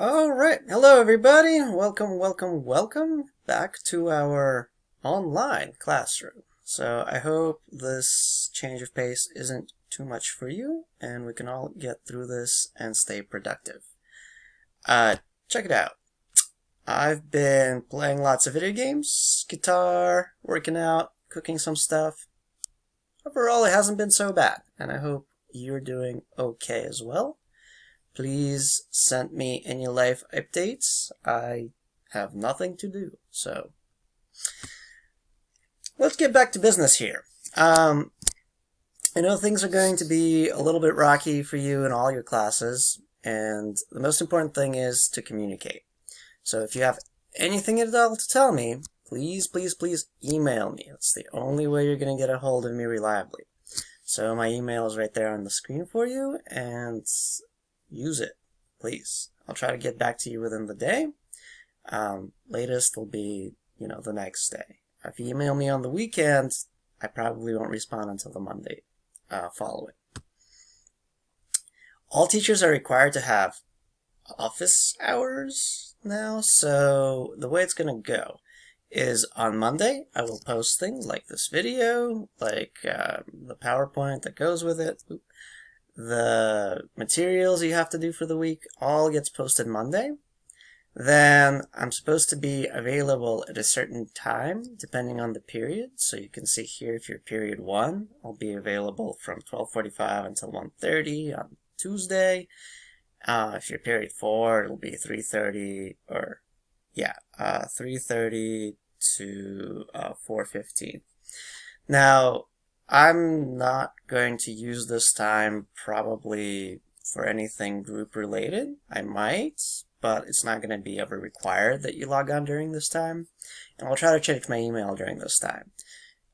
Alright, hello everybody. Welcome back to our online classroom. So I hope this change of pace isn't too much for you and we can all get through this and stay productive. Check it out. I've been playing lots of video games, guitar, working out, cooking some stuff. Overall, it hasn't been so bad, and I hope you're doing okay as well. Please send me any life updates. I have nothing to do, so let's get back to business here. I know things are going to be a little bit rocky for you in all your classes, and the most important thing is to communicate. So if you have anything at all to tell me, please email me. It's the only way you're going to get a hold of me reliably. So my email is right there on the screen for you, and use it, please. I'll try to get back to you within the day. Latest will be, the next day. If you email me on the weekend, I probably won't respond until the Monday following. All teachers are required to have office hours now, so the way it's going to go is on Monday, I will post things like this video, like the PowerPoint that goes with it. The materials you have to do for the week all gets posted Monday. Then I'm supposed to be available at a certain time depending on the period. So you can see here if you're period 1, I'll be available from 12:45 until 1:30 on Tuesday. If you're period 4, it'll be 3:30 3:30 to 4:15. Now, I'm not going to use this time probably for anything group related. I might, but it's not going to be ever required that you log on during this time. And I'll try to check my email during this time.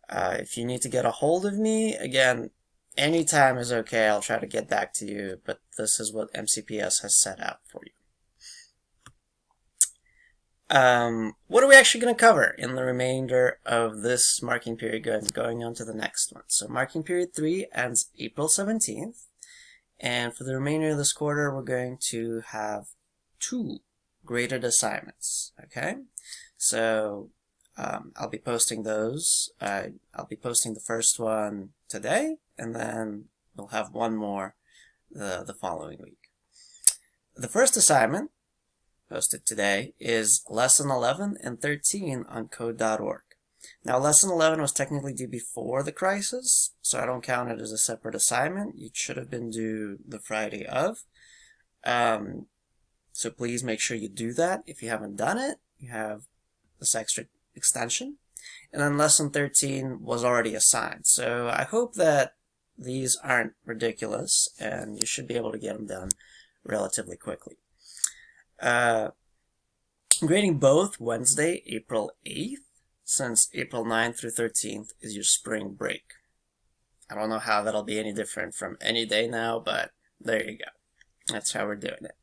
If you need to get a hold of me, again, any time is okay. I'll try to get back to you, but this is what MCPS has set out for you. What are we actually going to cover in the remainder of this marking period going on to the next one? So marking period 3 ends April 17th. And for the remainder of this quarter, we're going to have 2 graded assignments. Okay? So I'll be posting those. I'll be posting the first one today, and then we'll have one more the following week. The first assignment posted today is lesson 11 and 13 on code.org. Now, lesson 11 was technically due before the crisis, so I don't count it as a separate assignment. It should have been due the Friday of. So please make sure you do that. If you haven't done it, you have this extra extension. And then lesson 13 was already assigned. So I hope that these aren't ridiculous, and you should be able to get them done relatively quickly. Grading both Wednesday, April 8th, since April 9th through 13th is your spring break. I don't know how that'll be any different from any day now, but there you go. That's how we're doing it.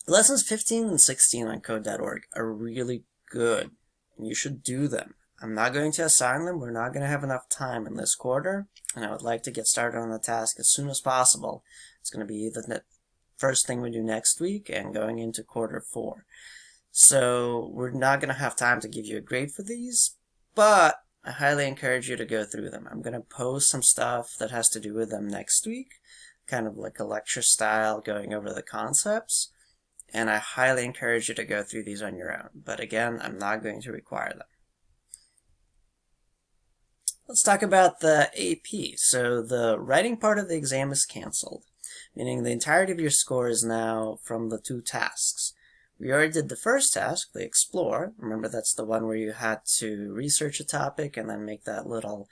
Lessons 15 and 16 on code.org are really good, and you should do them. I'm not going to assign them. We're not going to have enough time in this quarter, and I would like to get started on the task as soon as possible. It's going to be the first thing we do next week and going into quarter 4. So we're not going to have time to give you a grade for these, but I highly encourage you to go through them. I'm going to post some stuff that has to do with them next week, kind of like a lecture style going over the concepts, and I highly encourage you to go through these on your own. But again, I'm not going to require them. Let's talk about the AP. So the writing part of the exam is canceled, meaning the entirety of your score is now from the 2 tasks. We already did the first task, the Explore. Remember, that's the one where you had to research a topic and then make that little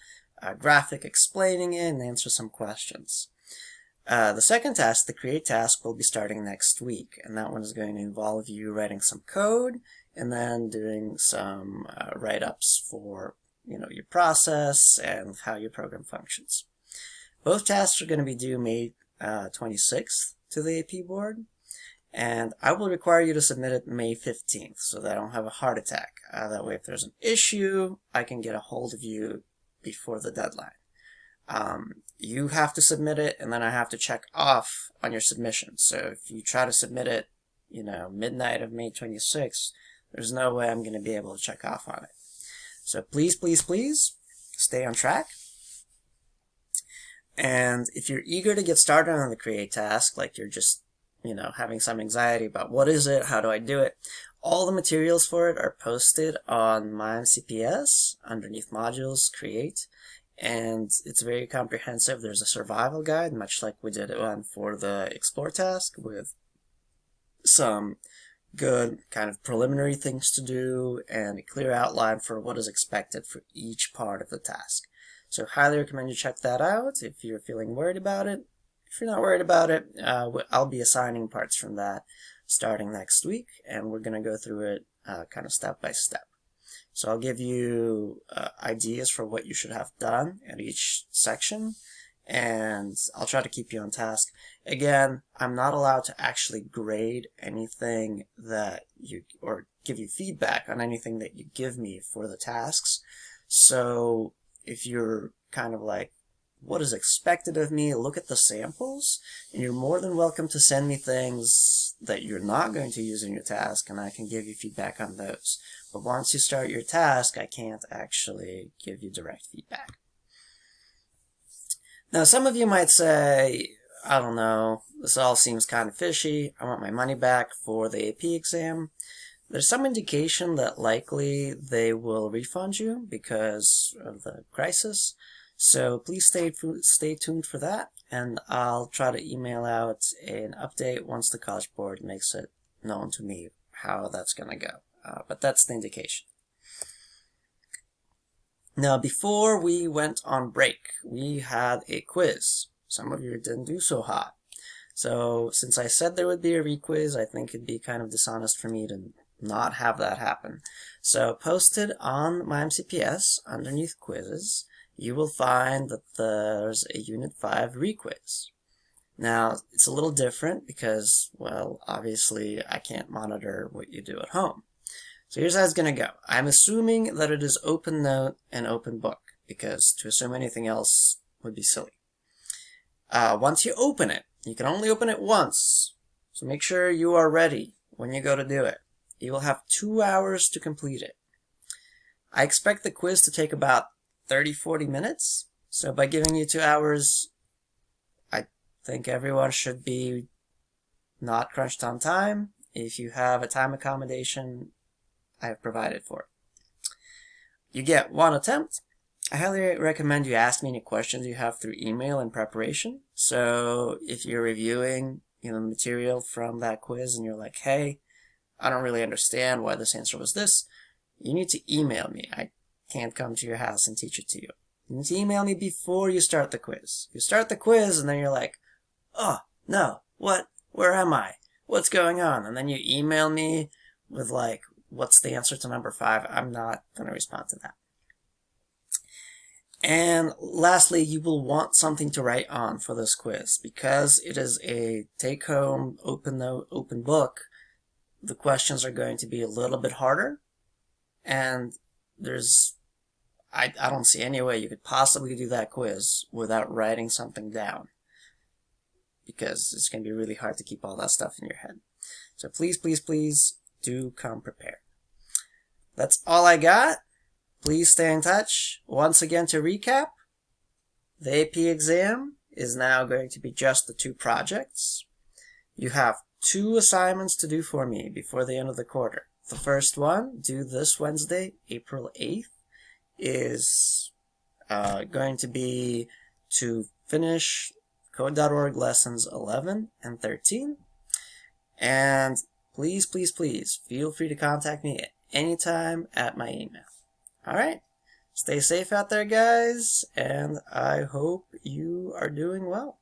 graphic explaining it and answer some questions. The second task, the Create task, will be starting next week, and that one is going to involve you writing some code and then doing some write-ups for your process and how your program functions. Both tasks are going to be due May 26th to the AP board, and I will require you to submit it May 15th so that I don't have a heart attack. That way, if there's an issue, I can get a hold of you before the deadline. you have to submit it, and then I have to check off on your submission. So if you try to submit it, midnight of May 26th, there's no way I'm going to be able to check off on it. So please, please, please stay on track. And if you're eager to get started on the create task, like you're just, having some anxiety about what is it, how do I do it, all the materials for it are posted on MyMCPS underneath modules, create. And it's very comprehensive. There's a survival guide, much like we did one for the explore task, with some good kind of preliminary things to do and a clear outline for what is expected for each part of the task. So highly recommend you check that out if you're feeling worried about it. If you're not worried about it, I'll be assigning parts from that starting next week, and we're going to go through it kind of step by step. So I'll give you ideas for what you should have done at each section, and I'll try to keep you on task. Again, I'm not allowed to actually grade anything or give you feedback on anything that you give me for the tasks. So if you're kind of like, what is expected of me, look at the samples, and you're more than welcome to send me things that you're not going to use in your task, and I can give you feedback on those. But once you start your task, I can't actually give you direct feedback. Now, some of you might say, I don't know, this all seems kind of fishy. I want my money back for the AP exam. There's some indication that likely they will refund you because of the crisis. So please stay tuned for that, and I'll try to email out an update once the College Board makes it known to me how that's going to go. But that's the indication. Now, before we went on break, we had a quiz. Some of you didn't do so hot. So since I said there would be a requiz, I think it'd be kind of dishonest for me to not have that happen. So posted on MyMCPS underneath quizzes, you will find that there's a Unit 5 requiz. Now, it's a little different because, well, obviously I can't monitor what you do at home. So here's how it's going to go. I'm assuming that it is open note and open book, because to assume anything else would be silly. Once you open it, you can only open it once, so make sure you are ready when you go to do it. You will have 2 hours to complete it. I expect the quiz to take about 30-40 minutes, so by giving you 2 hours, I think everyone should be not crunched on time. If you have a time accommodation, I have provided for it. You get 1 attempt. I highly recommend you ask me any questions you have through email in preparation. So if you're reviewing the material from that quiz and you're like, hey, I don't really understand why this answer was this, you need to email me. I can't come to your house and teach it to you. You need to email me before you start the quiz. You start the quiz and then you're like, oh, no, what? Where am I? What's going on? And then you email me with like, what's the answer to number 5? I'm not going to respond to that. And lastly, you will want something to write on for this quiz. Because it is a take-home, open note, open book, the questions are going to be a little bit harder. And I don't see any way you could possibly do that quiz without writing something down, because it's going to be really hard to keep all that stuff in your head. So please, please, please do come prepared. That's all I got. Please stay in touch. Once again, to recap, the AP exam is now going to be just the 2 projects. You have 2 assignments to do for me before the end of the quarter. The first one, due this Wednesday, April 8th, is going to be to finish Code.org lessons 11 and 13. And please, please, please feel free to contact me at any time at my email. Alright, stay safe out there, guys, and I hope you are doing well.